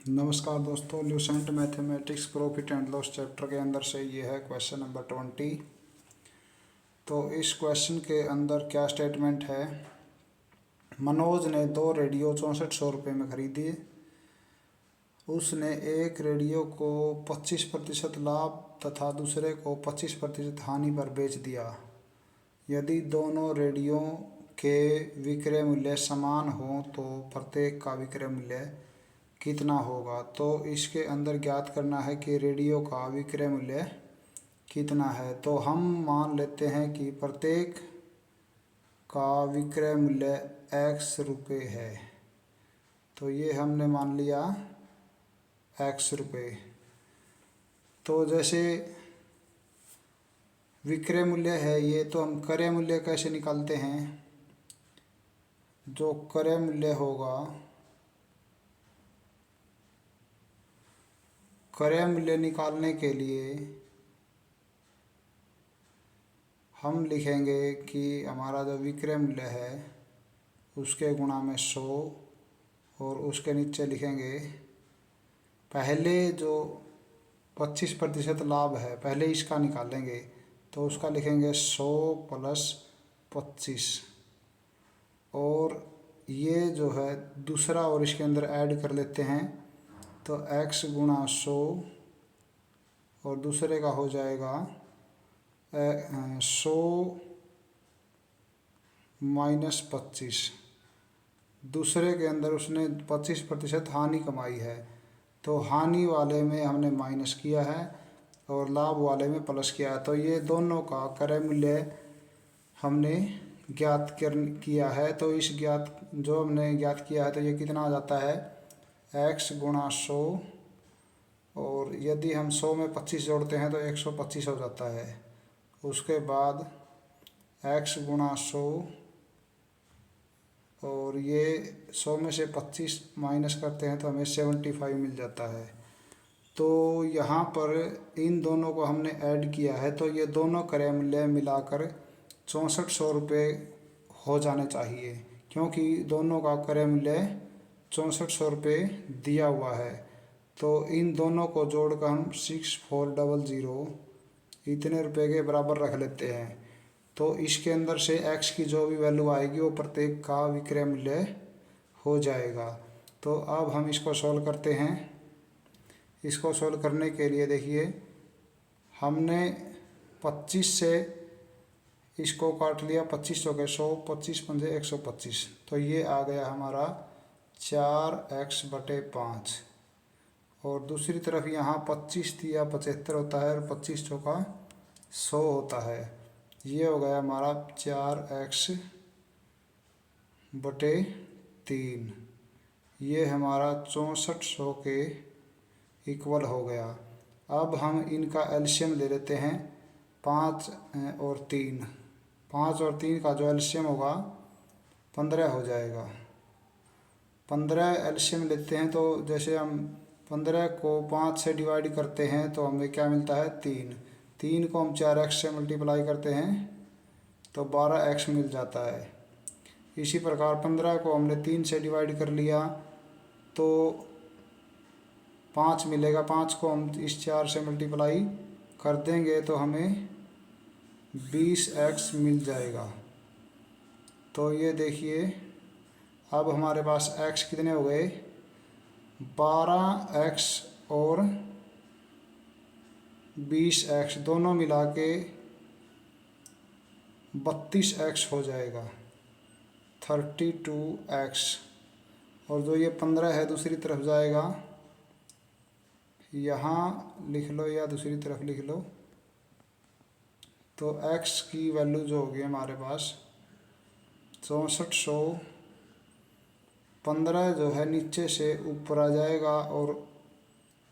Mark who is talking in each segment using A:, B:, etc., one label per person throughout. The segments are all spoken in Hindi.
A: नमस्कार दोस्तों, Lucent mathematics profit and loss chapter के अंदर से ये है क्वेश्चन नंबर 20। तो इस क्वेश्चन के अंदर क्या स्टेटमेंट है। मनोज ने 2 रेडियो 6400 रुपये में खरीदी। उसने एक रेडियो को 25% लाभ तथा दूसरे को 25% हानि पर बेच दिया। यदि दोनों रेडियो के विक्रय मूल्य समान हों तो प्रत्येक का विक्रय मूल्य कितना होगा। तो इसके अंदर ज्ञात करना है कि रेडियो का विक्रय मूल्य कितना है। तो हम मान लेते हैं कि प्रत्येक का विक्रय मूल्य x रुपये है। तो ये हमने मान लिया x रुपये। तो जैसे विक्रय मूल्य है ये, तो हम क्रय मूल्य कैसे निकालते हैं। जो क्रय मूल्य होगा, क्रय मूल्य निकालने के लिए हम लिखेंगे कि हमारा जो विक्रय मूल्य है उसके गुणा में 100 और उसके नीचे लिखेंगे पहले जो 25% लाभ है, पहले इसका निकालेंगे तो उसका लिखेंगे 100 प्लस 25 और ये जो है दूसरा और इसके अंदर ऐड कर लेते हैं। तो x गुणा 100 और दूसरे का हो जाएगा 100 माइनस 25। दूसरे के अंदर उसने 25% हानि कमाई है, तो हानि वाले में हमने माइनस किया है और लाभ वाले में प्लस किया है। तो ये दोनों का क्रय मूल्य हमने ज्ञात किया है। तो इस जो हमने ज्ञात किया है तो ये कितना आ जाता है x गुणा 100 और यदि हम 100 में 25 जोड़ते हैं तो 125 हो जाता है। उसके बाद x गुणा 100 और ये 100 में से 25 माइनस करते हैं तो हमें 75 मिल जाता है। तो यहाँ पर इन दोनों को हमने ऐड किया है, तो ये दोनों क्रय मूल्य मिलाकर 6400 रुपये हो जाने चाहिए, क्योंकि दोनों का क्रय मूल्य 6400 रुपये दिया हुआ है। तो इन दोनों को जोड़कर हम 6400 इतने रुपए के बराबर रख लेते हैं। तो इसके अंदर से x की जो भी वैल्यू आएगी वो प्रत्येक का विक्रय मूल्य हो जाएगा। तो अब हम इसको सॉल्व करते हैं। इसको सॉल्व करने के लिए देखिए, हमने 25 से इसको काट लिया, 25 हो गए 100, 25 पंजे 125। तो ये आ गया हमारा 4x/5 और दूसरी तरफ यहाँ 25 दिया 75 होता है और 25 चौका 100 होता है। ये हो गया हमारा 4x/3। ये हमारा 6400 के इक्वल हो गया। अब हम इनका एलसीएम ले लेते हैं 5 और 3। 5 और 3 का जो एलसीएम होगा 15 हो जाएगा। 15 एलसीएम लेते हैं तो जैसे हम 15 को 5 से डिवाइड करते हैं तो हमें क्या मिलता है 3। 3 को हम 4x से मल्टीप्लाई करते हैं तो 12x मिल जाता है। इसी प्रकार 15 को हमने 3 से डिवाइड कर लिया तो 5 मिलेगा। 5 को हम इस 4 से मल्टीप्लाई कर देंगे तो हमें 20x मिल जाएगा। तो ये देखिए, अब हमारे पास x कितने हो गए 12x और 20x दोनों मिला के 32x हो जाएगा, 32x। और जो ये 15 है दूसरी तरफ जाएगा, यहाँ लिख लो या दूसरी तरफ लिख लो। तो x की वैल्यू जो होगी हमारे पास 6400, 15 जो है नीचे से ऊपर आ जाएगा और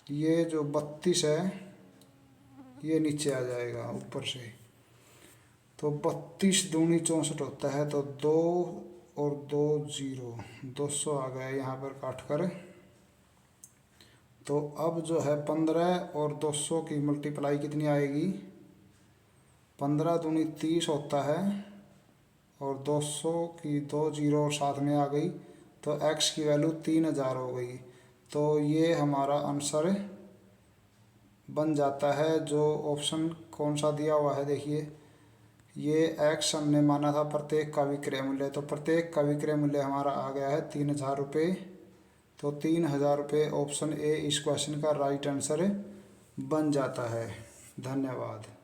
A: ये जो 32 है ये नीचे आ जाएगा ऊपर से। तो 32 दूनी 64 होता है, तो 2 और 2 0, 200 आ गया यहाँ पर काट कर। तो अब जो है 15 और 200 की मल्टीप्लाई कितनी आएगी, 15 दूनी 30 होता है और 200 की 2 0 और साथ में आ गई तो x की वैल्यू 3000 हो गई। तो ये हमारा आंसर बन जाता है। जो ऑप्शन कौन सा दिया हुआ है देखिए, ये एक्स हमने माना था प्रत्येक का विक्रय मूल्य, तो प्रत्येक का विक्रय मूल्य हमारा आ गया है 3000 रुपये। तो 3000 रुपये ऑप्शन ए इस क्वेश्चन का राइट आंसर बन जाता है। धन्यवाद।